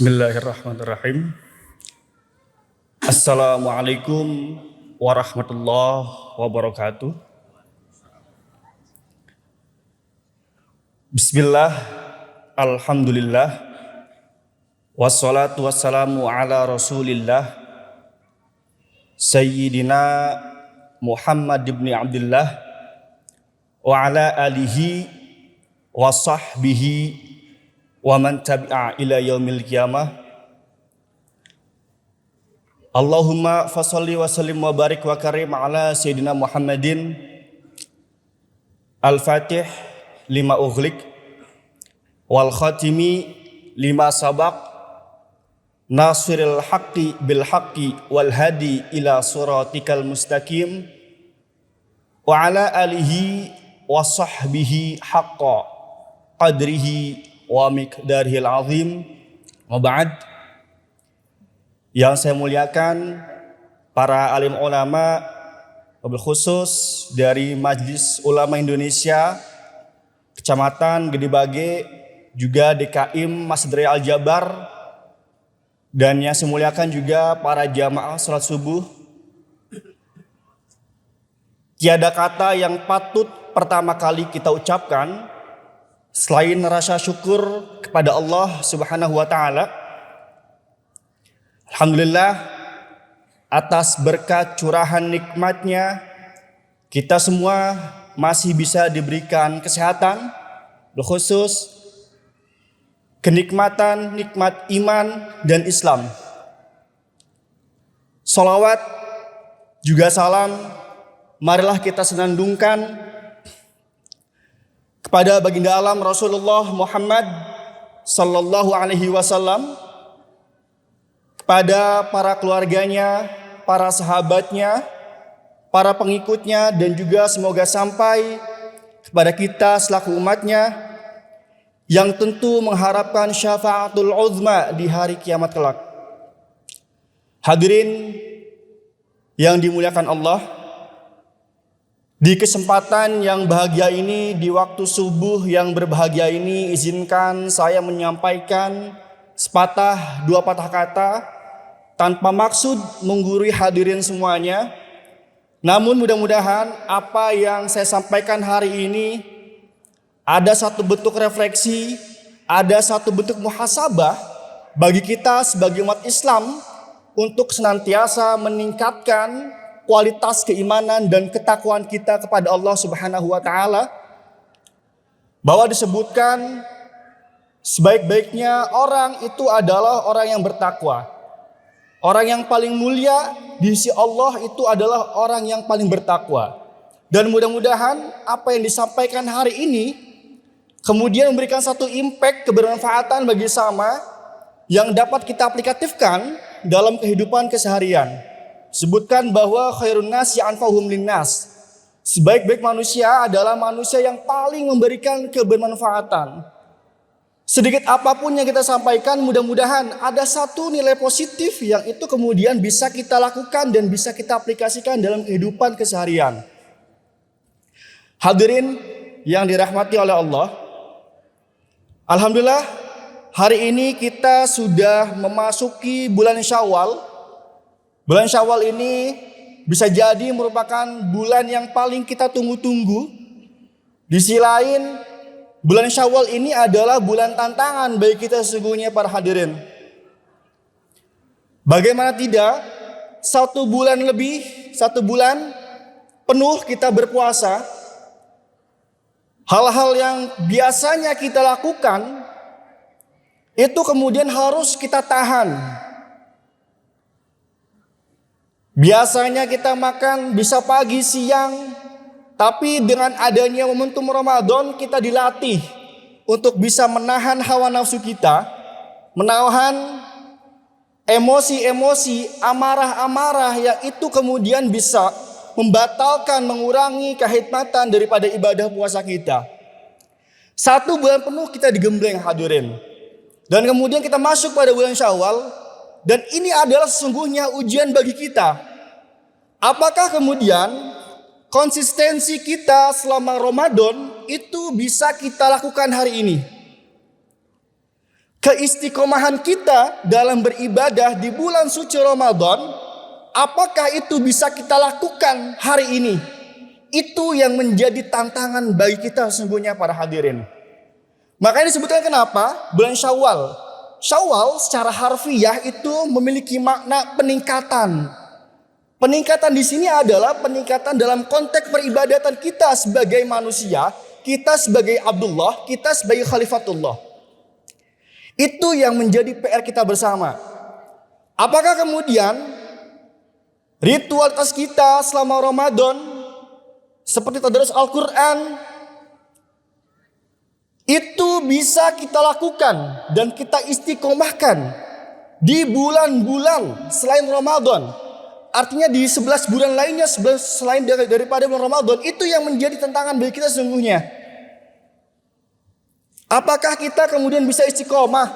Bismillahirrahmanirrahim. Assalamualaikum warahmatullahi wabarakatuh. Bismillah, alhamdulillah, wassalatu wassalamu ala rasulillah, Sayyidina Muhammad ibn Abdullah, wa ala alihi wa sahbihi wa man tabi'a ila yaumil qiyamah. Allahumma fasalli wa sallim wa barik wa karim ala Sayyidina Muhammadin al-fatih lima ughliq wal khatimi lima sabaq nasiril haqqi bil haqqi wal hadi ila siratikal mustaqim wa ala alihi wa sahbihi haqqa qadrihi wa miqdarihil azim. Wa ba'd. Yang saya muliakan para alim ulama, wabil khusus dari Majelis Ulama Indonesia Kecamatan Gede Bage, juga DKIM Masjid Raya Al-Jabar, dan yang saya muliakan juga para jamaah salat subuh. Tiada kata yang patut pertama kali kita ucapkan selain rasa syukur kepada Allah Subhanahu wa taala. Alhamdulillah, atas berkat curahan nikmatnya kita semua masih bisa diberikan kesehatan, khusus kenikmatan nikmat iman dan Islam. Salawat juga salam marilah kita senandungkan kepada baginda alam Rasulullah Muhammad sallallahu alaihi wasallam, kepada para keluarganya, para sahabatnya, para pengikutnya, dan juga semoga sampai kepada kita selaku umatnya yang tentu mengharapkan syafaatul uzma di hari kiamat kelak. Hadirin yang dimuliakan Allah, di kesempatan yang bahagia ini, di waktu subuh yang berbahagia ini, izinkan saya menyampaikan sepatah dua patah kata tanpa maksud menggurui hadirin semuanya. Namun mudah-mudahan apa yang saya sampaikan hari ini ada satu bentuk refleksi, ada satu bentuk muhasabah bagi kita sebagai umat Islam untuk senantiasa meningkatkan kualitas keimanan dan ketakwaan kita kepada Allah Subhanahu wa taala. Bahwa disebutkan sebaik-baiknya orang itu adalah orang yang bertakwa. Orang yang paling mulia di sisi Allah itu adalah orang yang paling bertakwa. Dan mudah-mudahan apa yang disampaikan hari ini kemudian memberikan satu impact kebermanfaatan bagi sama yang dapat kita aplikatifkan dalam kehidupan keseharian. Sebutkan bahwa khairun nasi anfa'uhum linnas. Sebaik-baik manusia adalah manusia yang paling memberikan kebermanfaatan. Sedikit apapun yang kita sampaikan, mudah-mudahan ada satu nilai positif yang itu kemudian bisa kita lakukan dan bisa kita aplikasikan dalam kehidupan keseharian. Hadirin yang dirahmati oleh Allah, alhamdulillah hari ini kita sudah memasuki bulan Syawal. Bulan Syawal ini bisa jadi merupakan bulan yang paling kita tunggu-tunggu. Di sisi lain, bulan Syawal ini adalah bulan tantangan bagi kita sesungguhnya para hadirin. Bagaimana tidak, satu bulan penuh kita berpuasa. Hal-hal yang biasanya kita lakukan, itu kemudian harus kita tahan. Biasanya kita makan bisa pagi, siang, tapi dengan adanya momentum Ramadan kita dilatih untuk bisa menahan hawa nafsu kita, menahan emosi-emosi, amarah-amarah yang itu kemudian bisa membatalkan, mengurangi kehikmatan daripada ibadah puasa kita. Satu bulan penuh kita digembleng hadirin. Dan kemudian kita masuk pada bulan Syawal. Dan ini adalah sesungguhnya ujian bagi kita. Apakah kemudian konsistensi kita selama Ramadan itu bisa kita lakukan hari ini? keistiqomahan kita dalam beribadah di bulan suci Ramadan, apakah itu bisa kita lakukan hari ini? Itu yang menjadi tantangan bagi kita sesungguhnya para hadirin. Makanya disebutkan kenapa bulan Syawal. Syawal secara harfiah itu memiliki makna peningkatan. Peningkatan di sini adalah peningkatan dalam konteks peribadatan kita sebagai manusia, kita sebagai Abdullah, kita sebagai Khalifatullah. Itu yang menjadi PR kita bersama. Apakah kemudian ritualitas kita selama Ramadan seperti tadarus Al-Quran itu bisa kita lakukan dan kita istiqomahkan di bulan-bulan selain Ramadan. Artinya di 11 bulan lainnya selain daripada bulan Ramadan, itu yang menjadi tantangan bagi kita sesungguhnya. Apakah kita kemudian bisa istiqomah?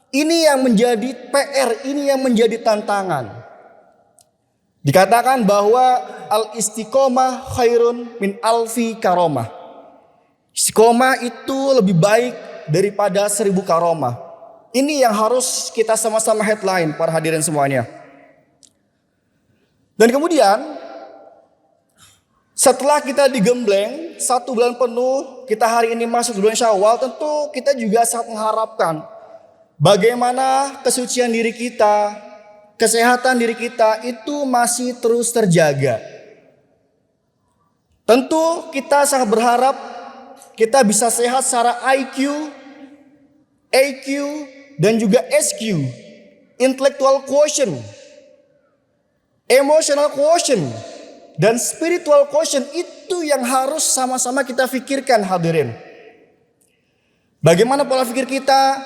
Ini yang menjadi PR, ini yang menjadi tantangan. Dikatakan bahwa al-istiqomah khairun min alfi karomah. Istiqomah itu lebih baik daripada 1000 karomah. Ini yang harus kita sama-sama headline para hadirin semuanya. Dan kemudian setelah kita digembleng 1 bulan penuh, kita hari ini masuk bulan Syawal, tentu kita juga sangat mengharapkan bagaimana kesucian diri kita, kesehatan diri kita itu masih terus terjaga. Tentu kita sangat berharap kita bisa sehat secara IQ, EQ, dan juga SQ, intellectual quotient, emotional quotient, dan spiritual quotient. Itu yang harus sama-sama kita pikirkan hadirin. Bagaimana pola pikir kita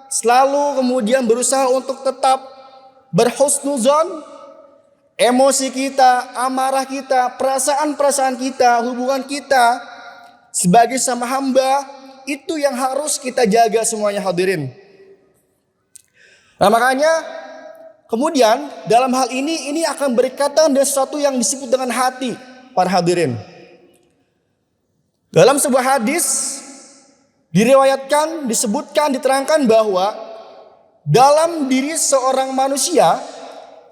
selalu kemudian berusaha untuk tetap berhusnuzon, emosi kita, amarah kita, perasaan-perasaan kita, hubungan kita sebagai sama hamba, itu yang harus kita jaga semuanya hadirin. Nah makanya kemudian dalam hal ini akan berkaitan dengan sesuatu yang disebut dengan hati para hadirin. Dalam sebuah hadis diriwayatkan, disebutkan, diterangkan bahwa dalam diri seorang manusia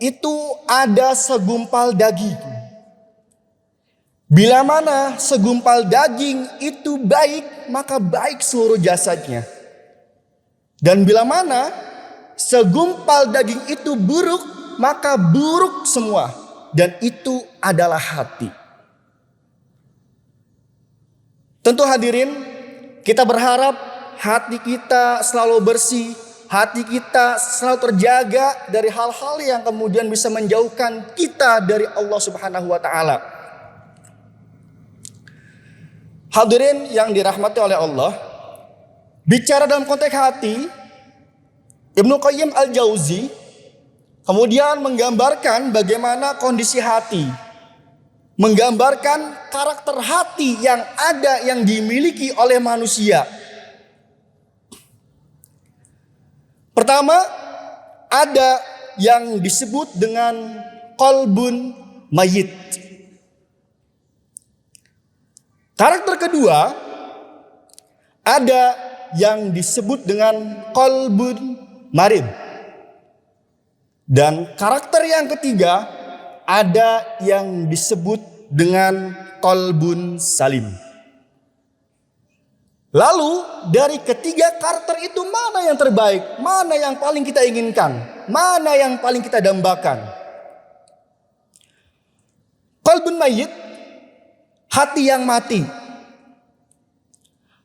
itu ada segumpal daging. Bila mana segumpal daging itu baik, maka baik seluruh jasadnya. Dan bila mana segumpal daging itu buruk, maka buruk semua. Dan itu adalah hati. Tentu hadirin, kita berharap hati kita selalu bersih, hati kita selalu terjaga dari hal-hal yang kemudian bisa menjauhkan kita dari Allah Subhanahu wa taala. Hadirin yang dirahmati oleh Allah, bicara dalam konteks hati, Ibnu Qayyim Al-Jauzi kemudian menggambarkan bagaimana kondisi hati, menggambarkan karakter hati yang ada, yang dimiliki oleh manusia. Pertama, ada yang disebut dengan qalbun mayyit. Karakter kedua, ada yang disebut dengan qalbun marid. Dan karakter yang ketiga, ada yang disebut dengan qalbun salim. Lalu dari ketiga karakter itu mana yang terbaik? Mana yang paling kita inginkan? Mana yang paling kita dambakan? Qalbun mayyit, hati yang mati.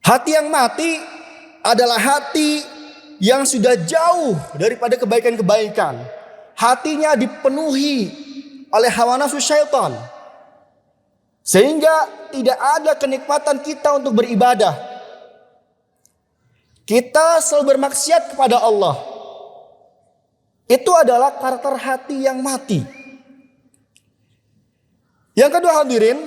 Hati yang mati adalah hati yang sudah jauh daripada kebaikan-kebaikan. Hatinya dipenuhi oleh hawa nafsu syaitan. Sehingga tidak ada kenikmatan kita untuk beribadah. Kita selalu bermaksiat kepada Allah. Itu adalah karakter hati yang mati. Yang kedua hadirin,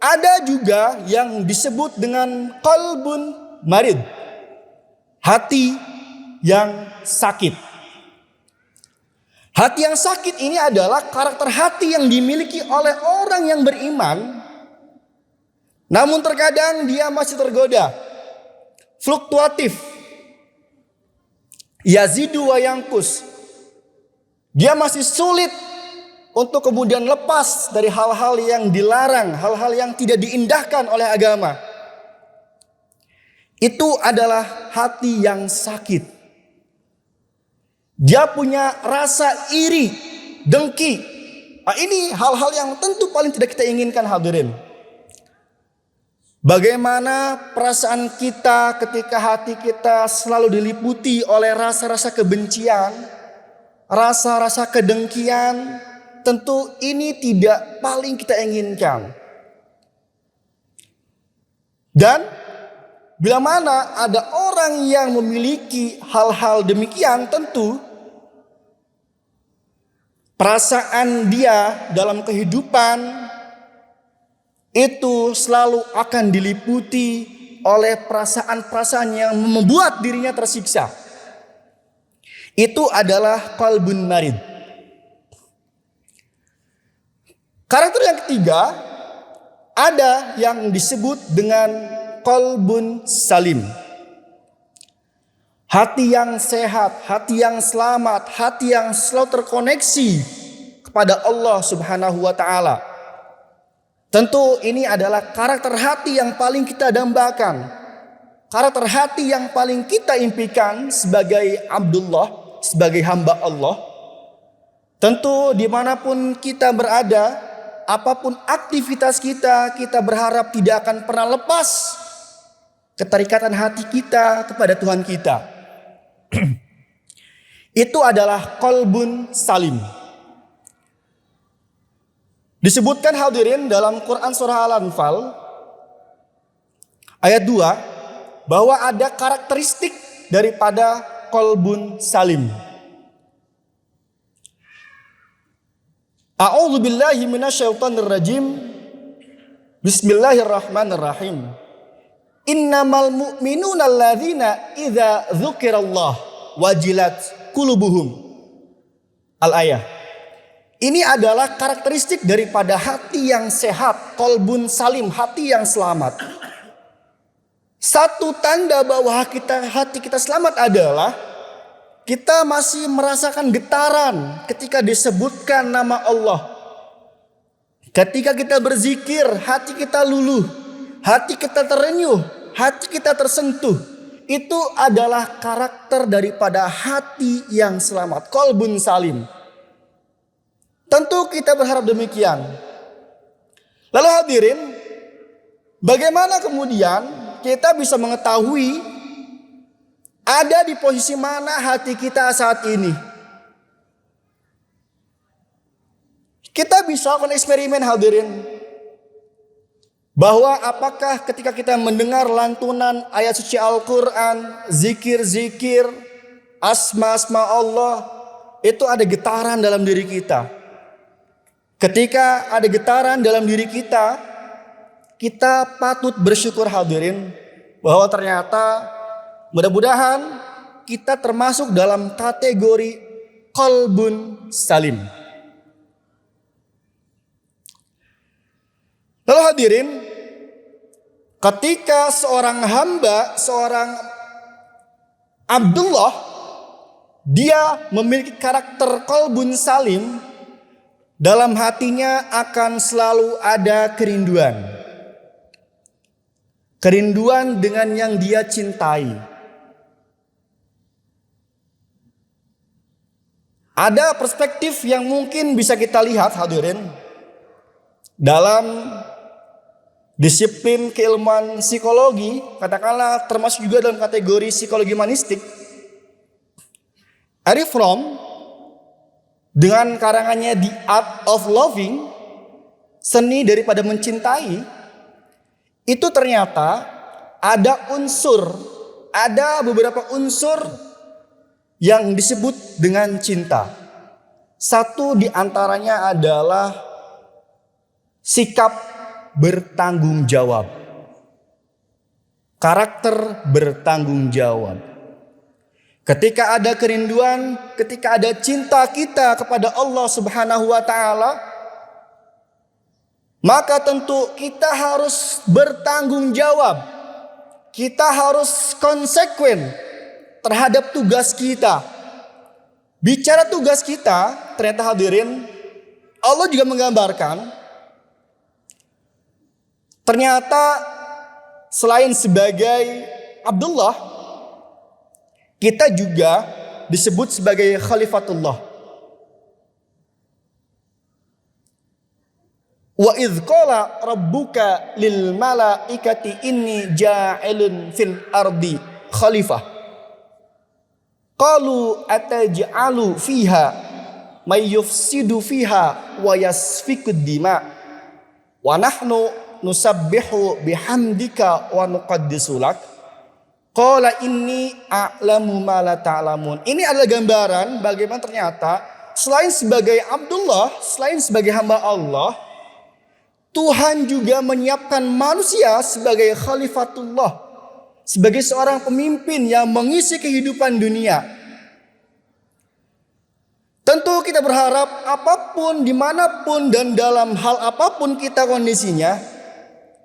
ada juga yang disebut dengan qalbun marid, hati yang sakit. Hati yang sakit ini adalah karakter hati yang dimiliki oleh orang yang beriman, namun terkadang dia masih tergoda, fluktuatif, Yazidu wa yankus. Dia masih sulit untuk kemudian lepas dari hal-hal yang dilarang, hal-hal yang tidak diindahkan oleh agama. Itu adalah hati yang sakit. Dia punya rasa iri, dengki. Nah, ini hal-hal yang tentu paling tidak kita inginkan, hadirin. Bagaimana perasaan kita ketika hati kita selalu diliputi oleh rasa-rasa kebencian, rasa-rasa kedengkian, tentu ini tidak paling kita inginkan. Dan bila mana ada orang yang memiliki hal-hal demikian, tentu perasaan dia dalam kehidupan itu selalu akan diliputi oleh perasaan-perasaan yang membuat dirinya tersiksa. Itu adalah qalbun marid. Karakter yang ketiga, ada yang disebut dengan qalbun salim. Hati yang sehat, hati yang selamat, hati yang selalu terkoneksi kepada Allah Subhanahu wa taala. Tentu ini adalah karakter hati yang paling kita dambakan. Karakter hati yang paling kita impikan sebagai Abdullah, sebagai hamba Allah. Tentu dimanapun kita berada, apapun aktivitas kita, kita berharap tidak akan pernah lepas keterikatan hati kita kepada Tuhan kita. Itu adalah qalbun salim. Disebutkan, hadirin, dalam Quran surah Al-Anfal ayat 2 bahwa ada karakteristik daripada qalbun salim. A'udzu billahi minasyaitonir rajim. Bismillahirrahmanirrahim. Innamal mu'minuna alladzina idza dzukirallah wajilat qulubuhum. Al-ayah. Ini adalah karakteristik daripada hati yang sehat, qalbun salim, hati yang selamat. Satu tanda bahwa hati kita selamat adalah kita masih merasakan getaran ketika disebutkan nama Allah. Ketika kita berzikir, hati kita luluh, hati kita terenyuh, hati kita tersentuh. Itu adalah karakter daripada hati yang selamat, qalbun salim. Tentu kita berharap demikian. Lalu hadirin, bagaimana kemudian kita bisa mengetahui ada di posisi mana hati kita saat ini? Kita bisa melakukan eksperimen, hadirin, bahwa apakah ketika kita mendengar lantunan ayat suci Al-Quran, zikir-zikir, asma-asma Allah, itu ada getaran dalam diri kita. Ketika ada getaran dalam diri kita, kita patut bersyukur, hadirin, bahwa ternyata mudah-mudahan kita termasuk dalam kategori qalbun salim. Lalu hadirin, ketika seorang hamba, seorang Abdullah, dia memiliki karakter qalbun salim, dalam hatinya akan selalu ada kerinduan. Kerinduan dengan yang dia cintai. Ada perspektif yang mungkin bisa kita lihat, hadirin, dalam disiplin keilmuan psikologi, katakanlah termasuk juga dalam kategori psikologi humanistik. Erich Fromm dengan karangannya The Art of Loving, seni daripada mencintai, itu ternyata ada beberapa unsur yang disebut dengan cinta. Satu di antaranya adalah sikap bertanggung jawab. Karakter bertanggung jawab. Ketika ada kerinduan, ketika ada cinta kita kepada Allah Subhanahu wa taala, maka tentu kita harus bertanggung jawab. Kita harus konsekuen terhadap tugas kita. Bicara tugas kita, ternyata hadirin, Allah juga menggambarkan ternyata selain sebagai Abdullah, kita juga disebut sebagai Khalifatullah. Wa idz qala rabbuka lil malaikati inni ja'ilun fil ardi khalifah. Qalu ataj'alu fiha may yufsidu fiha wa yasfikud dima wa nahnu nusabbihu bihamdika wa nuqaddisu lak. Qala inni a'lamu ma la ta'lamun. Ini adalah gambaran bagaimana ternyata selain sebagai Abdullah, selain sebagai hamba Allah, Tuhan juga menyiapkan manusia sebagai Khalifatullah, sebagai seorang pemimpin yang mengisi kehidupan dunia. Tentu kita berharap apapun, dimanapun, dan dalam hal apapun kita kondisinya,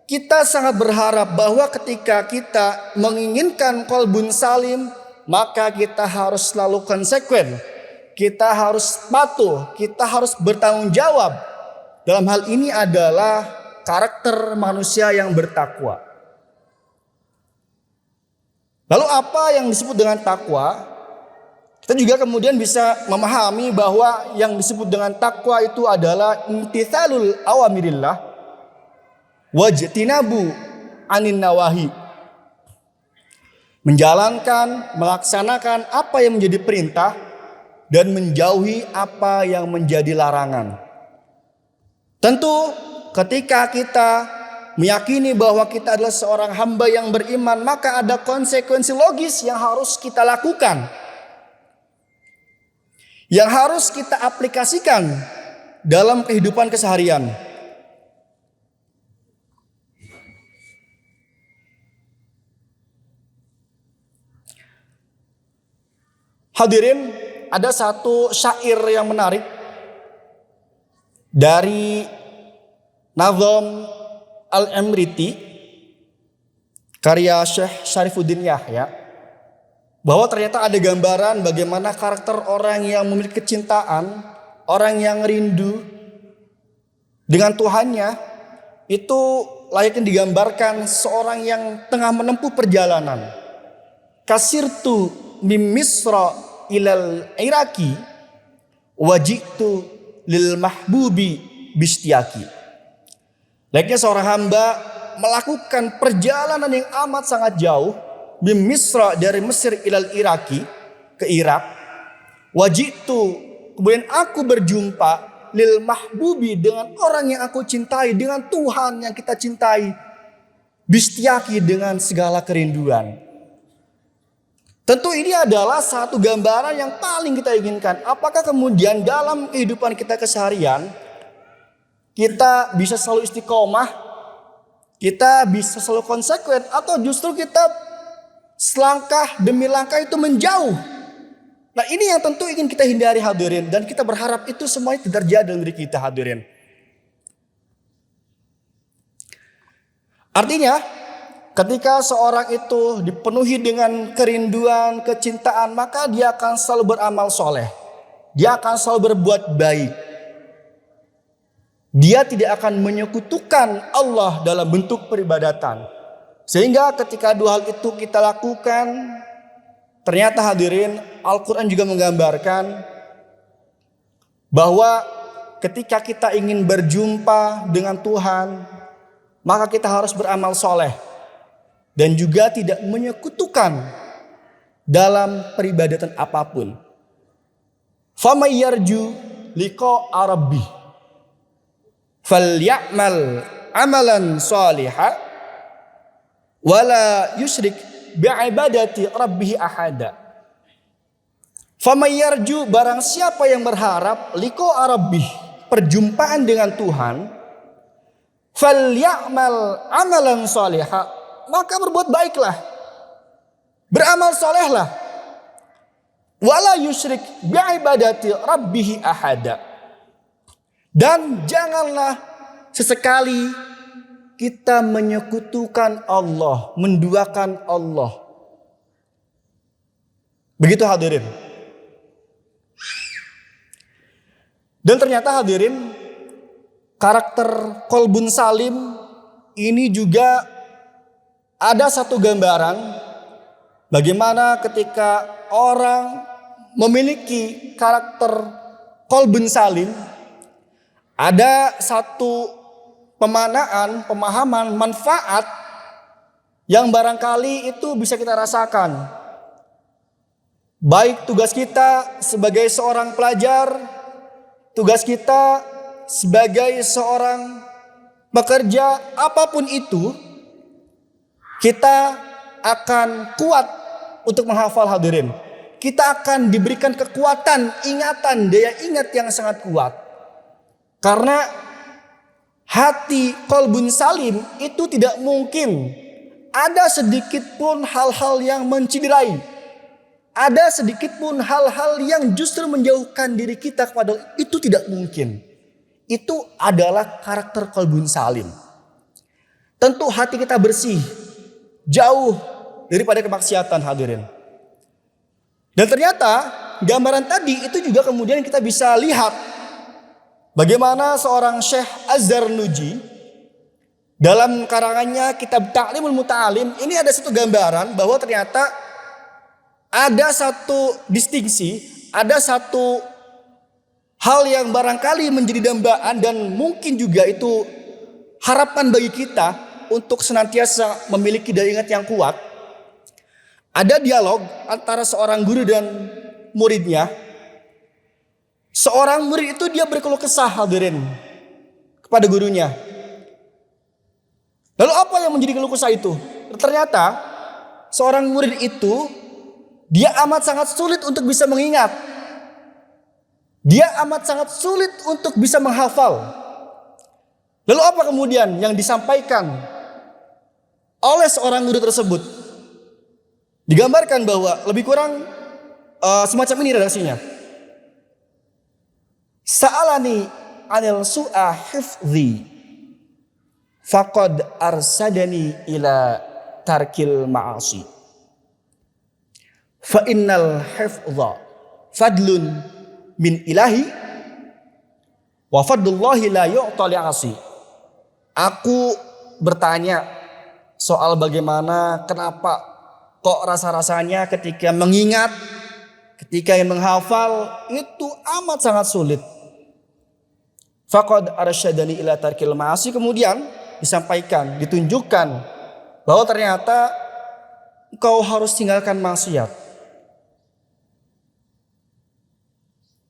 kita sangat berharap bahwa ketika kita menginginkan qalbun salim, maka kita harus selalu konsekuen. Kita harus patuh, kita harus bertanggung jawab. Dalam hal ini adalah karakter manusia yang bertakwa. Lalu apa yang disebut dengan takwa? Kita juga kemudian bisa memahami bahwa yang disebut dengan takwa itu adalah imtithalul awamirillah wajtinabu anin nawahi. Menjalankan, melaksanakan apa yang menjadi perintah dan menjauhi apa yang menjadi larangan. Tentu ketika kita meyakini bahwa kita adalah seorang hamba yang beriman, maka ada konsekuensi logis yang harus kita lakukan, yang harus kita aplikasikan dalam kehidupan keseharian. Hadirin, ada satu syair yang menarik dari Nazm Al-Amriti karya Syekh Syarifuddin Yahya, bahwa ternyata ada gambaran bagaimana karakter orang yang memiliki kecintaan, orang yang rindu dengan Tuhannya, itu layaknya digambarkan seorang yang tengah menempuh perjalanan. Kasirtu mim Misra ilal Iraki wajitu lil mahbubi bistiaki. Layaknya seorang hamba melakukan perjalanan yang amat sangat jauh, bim Misra dari Mesir ilal Iraki ke Irak. Wajitu, kemudian aku berjumpa lil mahbubi dengan orang yang aku cintai, dengan Tuhan yang kita cintai, bistiaki dengan segala kerinduan. Tentu ini adalah satu gambaran yang paling kita inginkan. Apakah kemudian dalam kehidupan kita keseharian, kita bisa selalu istiqomah, kita bisa selalu konsekuen, atau justru kita selangkah demi langkah itu menjauh? Nah, ini yang tentu ingin kita hindari hadirin, dan kita berharap itu semuanya tidak terjadi dalam diri kita hadirin. Artinya, ketika seorang itu dipenuhi dengan kerinduan, kecintaan, maka dia akan selalu beramal soleh. Dia akan selalu berbuat baik. Dia tidak akan menyekutukan Allah dalam bentuk peribadatan. Sehingga ketika dua hal itu kita lakukan, ternyata hadirin, Al-Quran juga menggambarkan bahwa ketika kita ingin berjumpa dengan Tuhan, maka kita harus beramal soleh. Dan juga tidak menyekutukan dalam peribadatan apapun. Famay yarju liqa'a rabbih falya'mal amalan shalihan wala yusyrik bi'ibadati rabbih ahada. Famay yarju, barang siapa yang berharap liqa'a rabbih, perjumpaan dengan Tuhan, falya'mal amalan shalihan, maka berbuat baiklah, beramal solehlah. Wala yusyrik bi'ibadati rabbih ahada. Dan janganlah sesekali kita menyekutukan Allah, menduakan Allah. Begitu hadirin. Dan ternyata hadirin, karakter Qalbun Salim ini juga ada satu gambaran bagaimana ketika orang memiliki karakter Qalbun Salim, ada satu pemahaman, manfaat yang barangkali itu bisa kita rasakan. Baik tugas kita sebagai seorang pelajar, tugas kita sebagai seorang pekerja, apapun itu, kita akan kuat untuk menghafal hadirin. Kita akan diberikan kekuatan, ingatan, daya ingat yang sangat kuat. Karena hati Qalbun Salim itu tidak mungkin ada sedikit pun hal-hal yang menciderai. Ada sedikit pun hal-hal yang justru menjauhkan diri kita kepada itu tidak mungkin. Itu adalah karakter Qalbun Salim. Tentu hati kita bersih, jauh daripada kemaksiatan hadirin. Dan ternyata gambaran tadi itu juga kemudian kita bisa lihat bagaimana seorang Syekh Az-Zarnuji dalam karangannya kitab Ta'limul Muta'alim ini ada satu gambaran bahwa ternyata ada satu distingsi, ada satu hal yang barangkali menjadi dambaan dan mungkin juga itu harapan bagi kita untuk senantiasa memiliki daya ingat yang kuat. Ada dialog antara seorang guru dan muridnya. Seorang murid itu dia berkeluh kesah hadirin kepada gurunya. Lalu apa yang menjadi keluh kesah itu? Ternyata seorang murid itu dia amat sangat sulit untuk bisa mengingat. Dia amat sangat sulit untuk bisa menghafal. Lalu apa kemudian yang disampaikan oleh seorang guru tersebut? Digambarkan bahwa lebih kurang semacam ini redaksinya. Sa'alani anil su'a hifdhi faqad arsadani ila tarkil ma'asi. Fa innal hifdha fadlun min ilahi wa fadlullahi la yu'ta li'asi. Aku bertanya soal bagaimana, kenapa kok rasa-rasanya ketika mengingat, ketika ingin menghafal itu amat sangat sulit. Faqad arsyadani ila tarkil ma'asi, kemudian disampaikan, ditunjukkan bahwa ternyata engkau harus tinggalkan maksiat.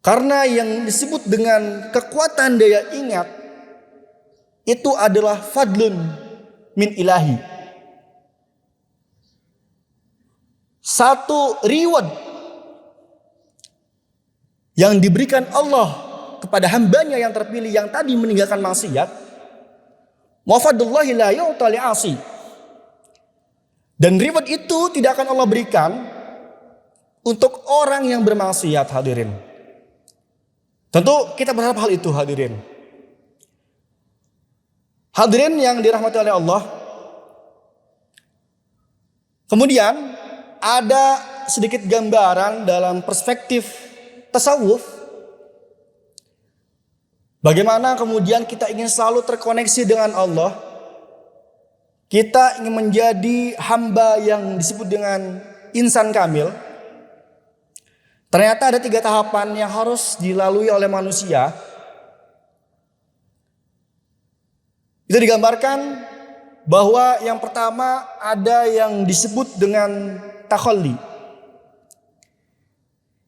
Karena yang disebut dengan kekuatan daya ingat itu adalah fadlun min ilahi. Satu reward yang diberikan Allah kepada hambanya yang terpilih yang tadi meninggalkan maksiat. Wa fadlullahi la yu'ta li'asi. Dan reward itu tidak akan Allah berikan untuk orang yang bermaksiat hadirin. Tentu kita berharap hal itu hadirin. Hadirin yang dirahmati oleh Allah. Kemudian ada sedikit gambaran dalam perspektif tasawuf. Bagaimana kemudian kita ingin selalu terkoneksi dengan Allah. Kita ingin menjadi hamba yang disebut dengan insan kamil. Ternyata ada 3 tahapan yang harus dilalui oleh manusia. Itu digambarkan bahwa yang pertama ada yang disebut dengan takhalli.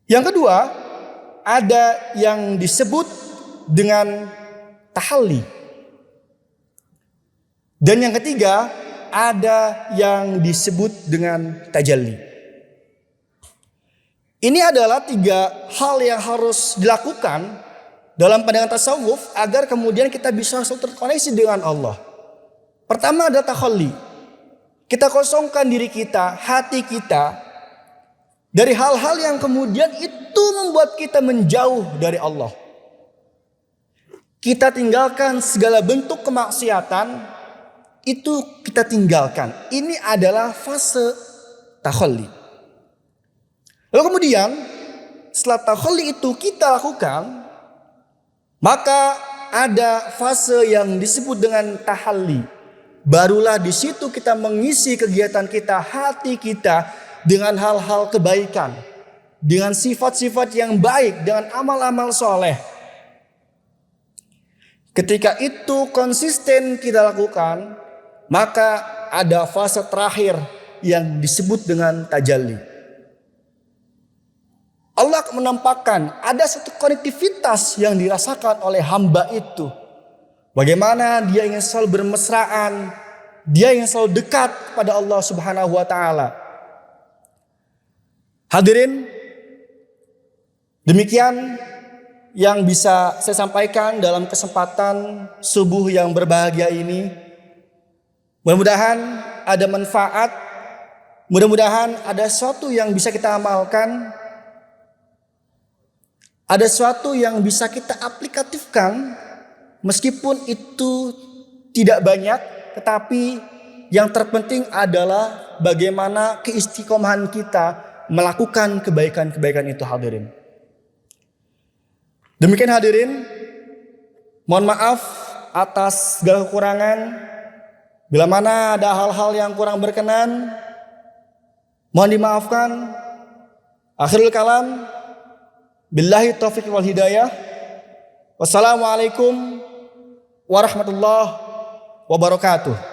Yang kedua ada yang disebut dengan tahalli. Dan yang ketiga ada yang disebut dengan tajalli. Ini adalah 3 hal yang harus dilakukan dalam pandangan tasawuf agar kemudian kita bisa selalu terkoneksi dengan Allah. Pertama adalah takhalli. Kita kosongkan diri kita, hati kita dari hal-hal yang kemudian itu membuat kita menjauh dari Allah. Kita tinggalkan segala bentuk kemaksiatan, itu kita tinggalkan. Ini adalah fase takhalli. Lalu kemudian setelah takhalli itu kita lakukan, maka ada fase yang disebut dengan tahalli. Barulah di situ kita mengisi kegiatan kita, hati kita dengan hal-hal kebaikan, dengan sifat-sifat yang baik, dengan amal-amal soleh. Ketika itu konsisten kita lakukan, maka ada fase terakhir yang disebut dengan tajalli. Allah menampakkan ada satu konektivitas yang dirasakan oleh hamba itu. Bagaimana dia ingin selalu bermesraan, dia ingin selalu dekat kepada Allah Subhanahu wa taala. Hadirin, demikian yang bisa saya sampaikan dalam kesempatan subuh yang berbahagia ini. Mudah-mudahan ada manfaat, mudah-mudahan ada sesuatu yang bisa kita amalkan, ada sesuatu yang bisa kita aplikatifkan, meskipun itu tidak banyak, tetapi yang terpenting adalah bagaimana keistiqomahan kita melakukan kebaikan-kebaikan itu, hadirin. Demikian hadirin, mohon maaf atas segala kekurangan. Bila mana ada hal-hal yang kurang berkenan, mohon dimaafkan. Akhirul kalam, billahi taufiq wal hidayah. Wassalamualaikum warahmatullahi wabarakatuh.